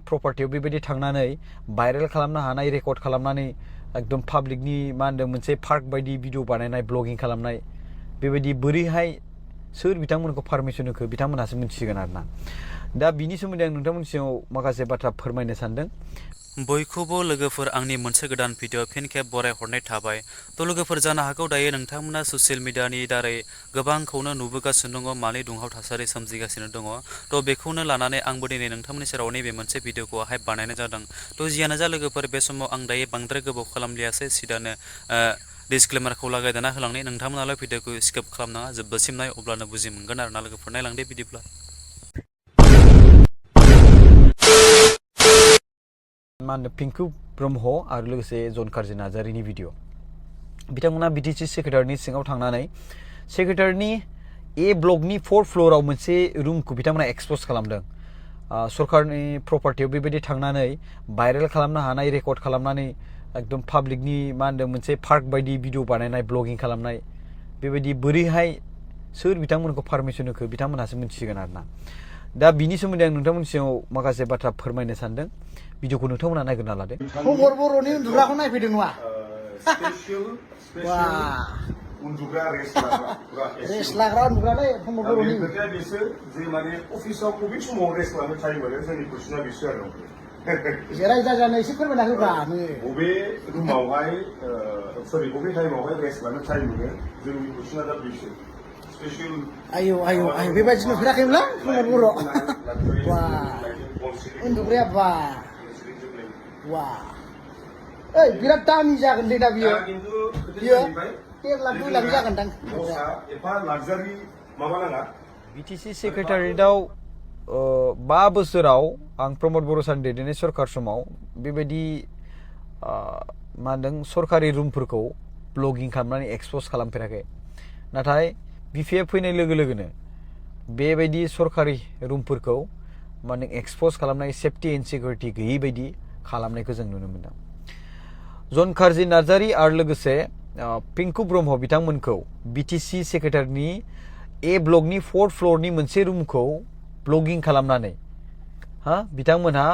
प्रपार्टियाव बेबायदि थांनानै भाइरेल खालामनो हानाय रेकर्ड खालामनानै एकदम पाब्लिकनि मा होनदों मोनसे पार्क बायदि भिडिअ बानायनाय ब्लगिं खालामनाय बेबायदि बोरैहाय सोर बिथांमोनखौ पारमिसन होखो बिथांमोनहासो मिथिसिगोन आरोना दा बिनि सोमोन्दै आं नोंथांमोननि सिगाङाव माखासे बाथ्रा फोरमायनो सानदों बयखौबो लोगोफोर आंनि मोनसे गोदान भिडिअ फिन खेब बरायहरनाय थाबाय थ' लोगोफोर जानो हागौ दायो नोंथांमोना ससियेल मिडियानि दारै गोबांखौनो नुबोगासिनो दङ मानि दुंहाव थासारि सोमजिगासिनो दङ थ' बेखौनो लानानै आंबो दिनै नोंथांमोननि सेराव नैबे मोनसे भिडिअखौहाय बानायनाय जादों थ' जियानो जा लोगोफोर बे समाव आं दायो बांद्राय गोबाव खालामलियासै सिदानो डिसक्लेमारखौ लागायदेरना होलांनाय नोंथांमोनालाय भिडिअखौ स्किप खालामनाङा जोबजासिम नाय अब्लानो बुजि मोनगोन आरोना लोगोफोर नायलांदे बिदिब्ला मा होनो पिंकु ब्रह्म आरो लोगोसे जन कार्जि नार्जारिनि भिडिअ बिथांमोना बिटिसि सेक्रेटारिनि सिङाव थांनानै सेक्रेटारिनि ए ब्लकनि 4th फ्ल'राव मोनसे रुमखौ बिथांमोना एक्सप'ज खालामदों सरकारनि प्रपार्टियाव बेबायदि थांनानै भाइरेल खालामनो हानाय रेकर्ड खालामनानै एकदम पाब्लिकनि मा होनदों मोनसे पार्क बायदि भिडिअ बानायनाय ब्लगिं खालामनाय बेबायदि बोरैहाय सोर बिथांमोनखौ पारमिसन होखो बिथांमोनहासो मिथिसिगोन आरोना दा बिनि सोमोन्दै आं नोंथांमोननि सिगाङाव माखासे बाथ्रा फोरमायनो सानदों भिडिअखौ नोंथांमोना नायग्रोना लादो खबर बर'नि उन्दुग्राखौ नायफैदों नङा उन्दुग्रा रेस्ट लाग्रा उन्दुग्रालै खबर बर'नि खोथाया बिसोर जे माने अफिसाव बबे समाव रेस्ट लानो टाइम मोनो जोंनि कुइसना बिसोर आरो जिराय जाजानो एसे फोरमायना होब्रा नोङो बबे रुमावहाय सरि बबे टाइमावहाय रेस्ट लानो टाइम मोनो जोंनि कुइसना दा बिसोर स्पेशल आयौ आयौ आयौ बेबायदि नुफेराखैमोनला खबर बर' वा उन्दुग्राया बा वा ओइ बिराद दामि जागोन दे दा बियो बियो 1 लाख 2 लाख जागोनदां एफा लाक्जारि माबा नाङा बिटिसि सेक्रेटारियेटआव 5 बोसोराव आं प्रमद बर' सारनि दैदेननाय सरकार समाव बेबायदि मा होनदों सरकारि रुमफोरखौ ब्लगिं खालामनानै एक्सप'ज खालामफेराखै नाथाय बिपिएफ फैनाय लोगो लोगोनो बेबायदि सरकारि रुमफोरखौ माने एक्सप'ज खालामनाय सेफ्टि एन्ड सिकिउरिटि गैयै बायदि खालामनायखौ जों नुनो मोनदों जन कार्जि नार्जारि आरो लोगोसे पिंकु ब्रह्म बिथांमोनखौ बिटिसि सेक्रेटारिनि ए ब्लकनि 4th फ्ल'रनि मोनसे रुमखौ ब्लगिं खालामनानै बिथांमोनहा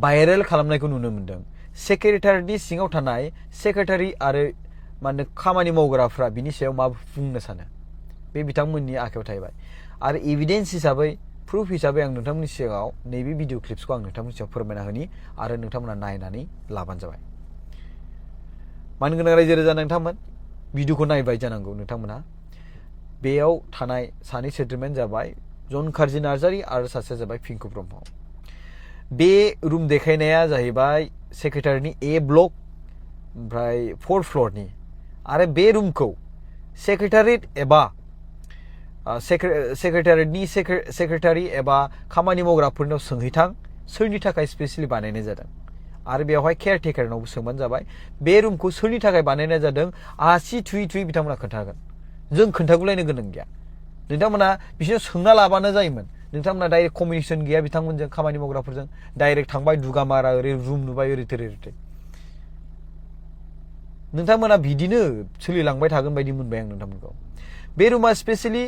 भाइरेल खालामनायखौ नुनो मोनदों सेक्रेटारिनि सिङाव थानाय सेक्रेटारि आरो माने खामानि मावग्राफ्रा बिनि सायाव मा बुंनो सानो बे बिथांमोननि आखायाव थाहैबाय आरो एभिडेन्स हिसाबै प्रुफ हिसाबै आं नोंथांमोननि सिगाङाव नैबे भिडिअ क्लिप्सखौ आं नोंथांमोननि सिगाङाव फोरमायना होनि आरो नोंथांमोना नायनानै लाबानो जाबाय मानगोनां रायजो राजा नोंथांमोन भिडिअखौ नायबाय जानांगौ नोंथांमोना बेयाव थानाय सानै सोद्रोमायानो जाबाय जन कार्जि नार्जारि आरो सासेया जाबाय पिंकु ब्रह्म बे रुम देखायनाया जाहैबाय सेक्रेटारिनि ए ब्लक ओमफ्राय 4th फ्ल'रनि आरो बे रुमखौ सेक्रेटारियेट एबा सेक्रेटारियेटनि सेक्रेटारि एबा खामानि मावग्राफोरनाव सोंहैथां सोरनि थाखाय स्पेसियेलि बानायनाय जादों आरो बेवहाय केयारटेकारनावबो सोंबानो जाबाय बे रुमखौ सोरनि थाखाय बानायनाय जादों आसि थुयै थुयै बिथांमोना खोन्थागोन जों खोन्थागुलायनो गोनां गैया नोंथांमोना बिसोर सोंना लाबानो जायोमोन नोंथांमोना डाइरेक्ट कमिउनिकेसन गैया बिथांमोनजों खामानि मावग्राफोरजों डाइरेक्ट थांबाय दुगामारा ओरै रुम नुबाय ओरै नोंथांमोना बिदिनो सोलिलांबाय थागोन बायदि मोनबाय आं नोंथांमोनखौ बे रुमा स्पेसियेलि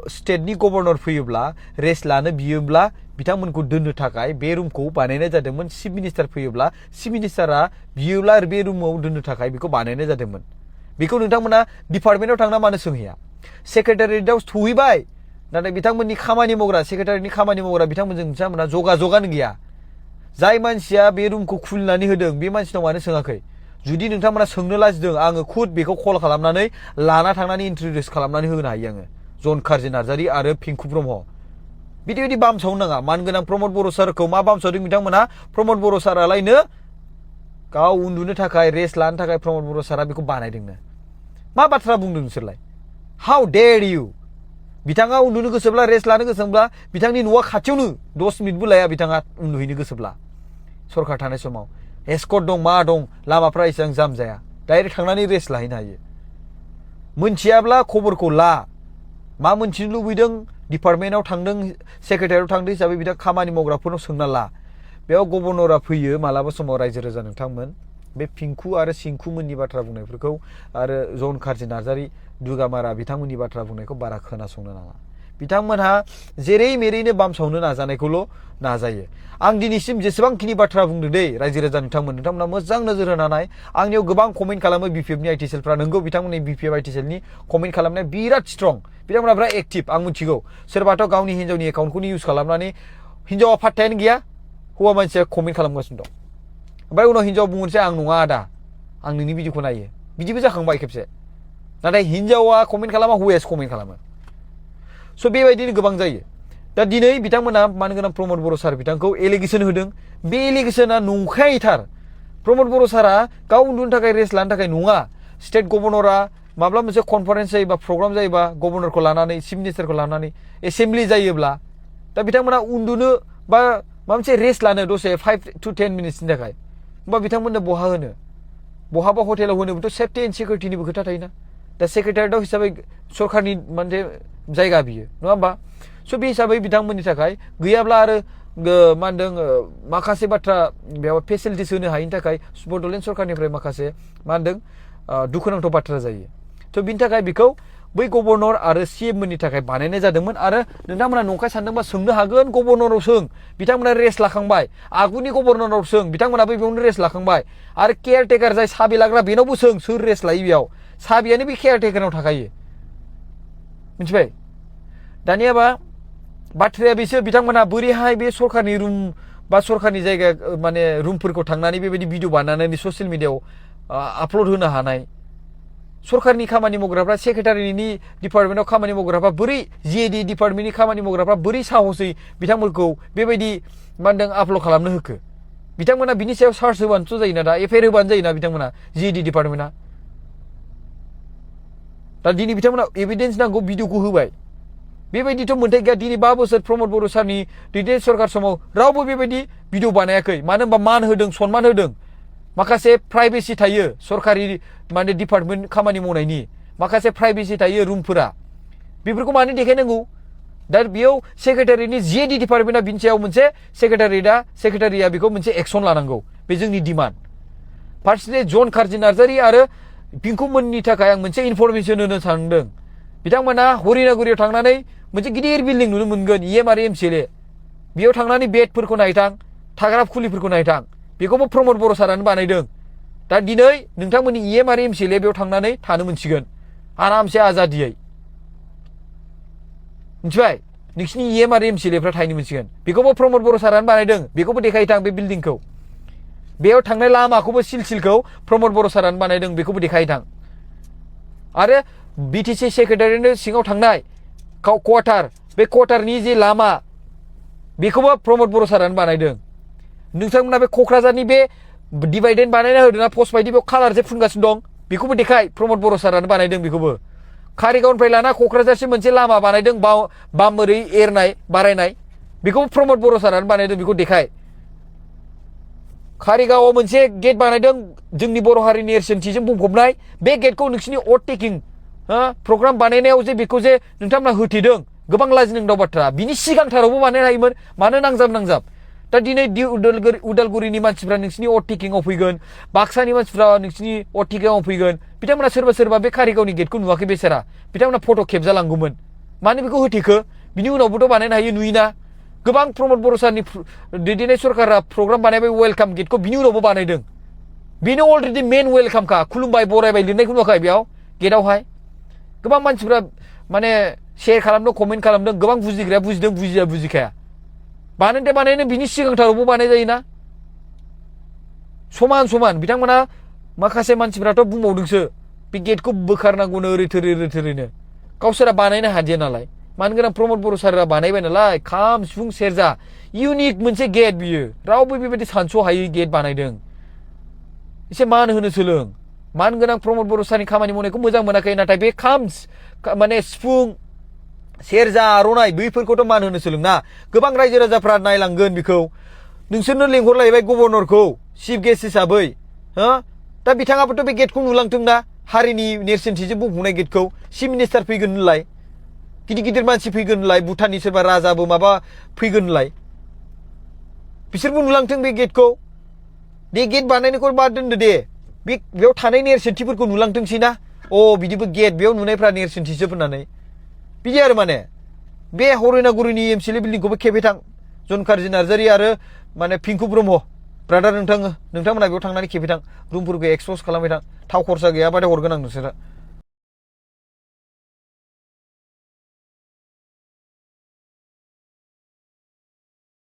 स्टेटनि गभर्नर फैयोब्ला रेस्ट लानो बियोब्ला बिथांमोनखौ दोननो थाखाय बे रुमखौ बानायनाय जादोंमोन चिफ मिनिस्टार फैयोब्ला चिफ मिनिस्टारा बियोब्ला बे रुमाव दोननो थाखाय बेखौ बानायनाय जादोंमोन बेखौ नोंथांमोना डिपार्टमेन्टआव थांना मानो सोंहैया सेक्रेटारियेटआव सहैबाय नाथाय बिथांमोननि खामानि मावग्रा सेक्रेटारिनि खामानि मावग्रा बिथांमोना जगाजगानो गैया जाय मानसिया बे रुमखौ खुलिनानै होदों बे मानसिनाव मानो सोङाखै जुदि नोंथांमोना सोंनो लाजिदों आङो खुद बेखौ कल खालामनानै लाना थांनानै इन्ट्रडिउस खालामनानै होनो हायो आङो जन कार्जि नार्जारि आरो पिंकु ब्रह्म बिदि बामसावनो नाङा मानगोनां प्रमद बर' सारखौ मा बामसावदों बिथांमोना प्रमद बर' सारालायनो गाव उन्दुनो थाखाय रेस्ट लानो थाखाय प्रमद बर' सारा बेखौ बानायदोंनो मा बाथ्रा बुंदों नोंसोरलाय हाउ डेयर इउ बिथाङा उन्दुनो गोसोब्ला रेस्ट लानो गोसोब्ला बिथांनि न'आ खाथियावनो 10 मिनिटबो लाया बिथाङा उन्दुहैनो गोसोब्ला सरकार थानाय समाव एस्कर्ट दं मा दं लामाफ्रा एसेबां जाम जाया डाइरेक्ट थांनानै रेस्ट लाहैनो हायो मोनथियाब्ला खबरखौ ला मा मोनथिनो लुबैदों डिपार्टमेन्टआव थांदों सेक्रेटारियाव थांदों हिसाबै बिथां खामानि मावग्राफोरनाव सोंना ला बेयाव गभर्नरा फैयो मालाबा समाव रायजो राजा नोंथांमोन बे पिंकु आरो सिंकुमोननि बाथ्रा बुंनायफोरखौ आरो जन कार्जि नार्जारि दुगामारा बिथांमोननि बाथ्रा बुंनायखौ बारा खोनासंनो नाङा बिथांमोनहा जेरै मेरैनो बामसावनो नाजानायखौल' नाजायो आं दिनैसिम जेसेबांखिनि बाथ्रा बुंदों दै रायजो राजा नोंथांमोना मोजां नोजोर होनानै आंनियाव गोबां कमेन्ट खालामो बिपिएफनि आइटिसेलफ्रा नोंगौ बिथांमोननि बिपिएफ आइटिसेलनि कमेन्ट खालामनाया बिराद स्ट्रं बिथांमोना बिराद एक्टिभ आं मिथिगौ सोरबाथ' गावनि हिन्जावनि एकाउन्टखौनो इउज खालामनानै हिन्जावा फात्तायानो गैया हौवा मानसिया कमेन्ट खालामगासिनो दं ओमफ्राय उनाव हिन्जावा बुंनोसै आं नङा आदा आं नोंनि भिडिअखौ नायो बिदिबो जाखांबाय खेबसे नाथाय हिन्जावा कमेन्ट खालामा हौवायासो कमेन्ट खालामो स' बेबायदिनो गोबां जायो दा दिनै बिथांमोना मानो गोनां प्रमद बर' सार बिथांखौ एलिगेसन होदों बे एलिगेसना नंखायथार प्रमद बर' सारा गाव उन्दुनो थाखाय रेस्ट लानो थाखाय नङा स्टेट गभर्नरा माब्ला मोनसे कनफारेन्स जायोबा प्रग्राम जायोबा गभर्नरखौ लानानै चिफ मिनिस्टारखौ लानानै एसेम्बलि जायोब्ला दा बिथांमोना उन्दुनो बा माबा मोनसे रेस्ट लानो दसे 5 to 10 मिनिट्सनि थाखाय होमबा बिथांमोननो बहा होनो बहाबा हटेलाव होनोबोथ' सेफ्टि एन्ड सिकिउरिटिनिबो खोथा थायोना दा सेक्रेटारियेट हिसाबै सरकारनि मोनसे जायगा बियो नङा होमबा स' बे हिसाबै बिथांमोननि थाखाय गैयाब्ला आरो मा होनदों माखासे बाथ्रा बेयाव फेसिलिटिस होनो हायिनि थाखाय बड'लेण्ड सरकारनिफ्राय माखासे मा होनदों दुखुनांथाव बाथ्रा जायो थ' बिनि थाखाय बेखौ बै गभर्नर आरो सिएम मोननि थाखाय बानायनाय जादोंमोन आरो नोंथांमोना नंखाय सानदोंबा सोंनो हागोन गभर्नराव सों बिथांमोना रेस्ट लाखांबाय आगुनि गभर्नराव सों बिथांमोनाबो बेयावनो रेस्ट लाखांबाय आरो केयारटेकार जाय साबि लाग्रा बेनावबो सों सोर रेस्ट लायो बेयाव साबियानो बे केयारटेकाराव थाखायो मिथिबाय दानियाबा बाथ्राया बिसोर बिथांमोना बोरैहाय बे सरकारनि रुम बा सरकारनि जायगा माने रुमफोरखौ थांनानै बेबायदि भिडिअ बानायनानै ससियेल मिडियायाव आपल'ड होनो हानाय सरकारनि खामानि मावग्राफ्रा सेक्रेटारिनि डिपार्टमेन्टआव खामानि मावग्राफ्रा बोरै जिएडि डिपार्टमेन्टनि खामानि मावग्राफ्रा बोरै साहसै बिथांमोनखौ बेबायदि मा होनदों आपल'ड खालामनो होखो बिथांमोना बिनि सायाव सार्च होबानोथ' जायोना दा एफआइआर होबानो जायोना बिथांमोना जिएडि डिपार्टमेन्टआ दा दिनै बिथांमोना एभिडेन्स नांगौ भिडिअखौ होबाय बेबायदिथ' मोन्थाय गैया दिनै 5 बोसोर प्रमद बर' सारनि दैदेन सरकार समाव रावबो बेबायदि भिडिअ बानायाखै मानो होनबा मान होदों सनमान होदों माखासे प्राइभेसि थायो सरकारि माने डिपार्टमेन्ट खामानि मावनायनि माखासे प्राइभेसि थायो रुमफोरा बेफोरखौ मानो देखायनांगौ दा बेयाव सेक्रेटारिनि जिएडि डिपार्टमेन्टआ बिनि सायाव मोनसे सेक्रेटारिया बेखौ मोनसे एक्सन लानांगौ बे जोंनि डिमान्ड फार्स्टलि जन कार्जि नार्जारि आरो पिंकु मोननि थाखाय आं मोनसे इनफरमेसन होनो सानदों बिथांमोना हरिनागुरियाव थांनानै मोनसे गिदिर बिल्डिं नुनो मोनगोन इएम आरो एमसिएलए बेयाव थांनानै बेडफोरखौ नायथां थाग्रा खुलिफोरखौ नायथां बेखौबो प्रमद बर' सारानो बानायदों दा दिनै नोंथांमोननि इएम आरो एमसिएलए बेयाव थांनानै थानो मोनसिगोन आरामसे आजादियै मिथिबाय नोंसिनि इएम आरो एमसिएलएफ्रा थाहैनो मोनसिगोन बेखौबो प्रमद बर' सारानो बानायदों बेखौबो देखायथां बे बिल्डिंखौ बेयाव थांनाय लामाखौबो सिलसिलखौ प्रमद बर' सारानो बानायदों बेखौबो देखायथां आरो बिटिसि सेक्रेटारिनि सिङाव थांनाय क्वार्टार बे क्वार्टारनि जे लामा बेखौबो प्रमद बर' सारानो बानायदों नोंथांमोना बे क'क्राझारनि बे डिभाइडेड बानायना होदोंना पस्ट बायदि बेयाव कालार जे फुनगासिनो दं बेखौबो देखाय प्रमद बर' सारानो बानायदों बेखौबो कारिगावनिफ्राय लाना क'क्राझारसिम मोनसे लामा बानायदों बाम ओरै एरनाय बारायनाय बेखौबो प्रमद बर' सारानो बानायदों बेखौ देखाय कारिगावआव मोनसे गेट बानायदों जोंनि बर' हारिनि नेरसोनथिजों बुंफबनाय बे गेटखौ नोंसिनि अट टेकिं प्रग्राम बानायनायाव जे बेखौ जे नोंथांमोना होथेदों गोबां लाजिनांथाव बाथ्रा बिनि सिगांथारावबो बानायनो हायोमोन मानो नांजाब दा दिनै उदालगुरिनि मानसिफ्रा नोंसिनि अट टेकिंआव फैगोन बाक्सानि मानसिफ्रा नोंसिनि अट टेकिंआव फैगोन बिथांमोना सोरबा बे कारिगावनि गेटखौ नुवाखै बेसेरा बिथांमोना फट' खेबजालांगौमोन मानो बेखौ होथेखो बिनि उनावबोथ' बानायनो हायो नुयोना गोबां प्रमद बर' सारनि दैदेननाय सरकारा प्रग्राम बानायबाय वेलकाम गेटखौ बिनि उनावबो बानायदों बेनो अलरेडि मेन वेलकामखा खुलुमबाय बरायबाय लिरनायखौ नुवाखै बेयाव गेटआवहाय गोबां मानसिफ्रा माने शेयार खालामदों कमेन्ट खालामदों गोबां बुजिग्राया बुजिदों बुजिया बुजिखाया बानायनो बिनि सिगांथारावबो बानाय जायोना समान बिथांमोना माखासे मानसिफ्राथ' बुंबावदोंसो बे गेटखौ बोखारनांगौनो ओरै थोरैनो गावसोरा बानायनो हादिया नालाय मानो गोनां प्रमद बर' सारा बानायबाय नालाय खाम सिफुं सेरजा इउनिक मोनसे गेट बियो रावबो बेबायदि सानस' हायै गेट बानायदों एसे मान होनो सोलों मान गोनां प्रमद बर' सारनि खामानि मावनायखौ मोजां मोनाखै नाथाय बे खाम माने सिफुं सेरजा आर'नाइ बैफोरखौथ' मान होनो सोलोंना गोबां रायजो राजाफ्रा नायलांगोन बेखौ नोंसोरनो लेंहरलायबाय गभर्नरखौ चिफ गेस्ट हिसाबै दा बिथाङाबोथ' बे गेटखौ नुलांथोंना हारिनि नेरसोनथिजों बुंफबनाय गेटखौ चिफ मिनिस्टार फैगोन होनलाय गिदिर मानसि फैगोन होनलाय भुटाननि सोरबा राजाबो माबा फैगोन होनलाय बिसोरबो नुलांथों बे गेटखौ बे गेट बानायनायखौ बाद दोनदो दे बेयाव थानाय नेरसोनथिफोरखौ नुलांथोंसै ना बिदिबो गेट बेयाव नुनायफ्रा नेरसोनथिजोब होननानै बिदि आरो माने बे हरिनागुरिनि एमसिएलए बिल्डिंखौबो खेबे थां जन कारजि नार्जारि आरो माने पिंकु ब्रह्म ब्रादार नोंथांमोना बेयाव थांनानै खेबे थां रुमफोरखौ एक्सप'ज खालामबाय थां थाव खरसा गैयाबाथाय हरगोन आं नोंसोरा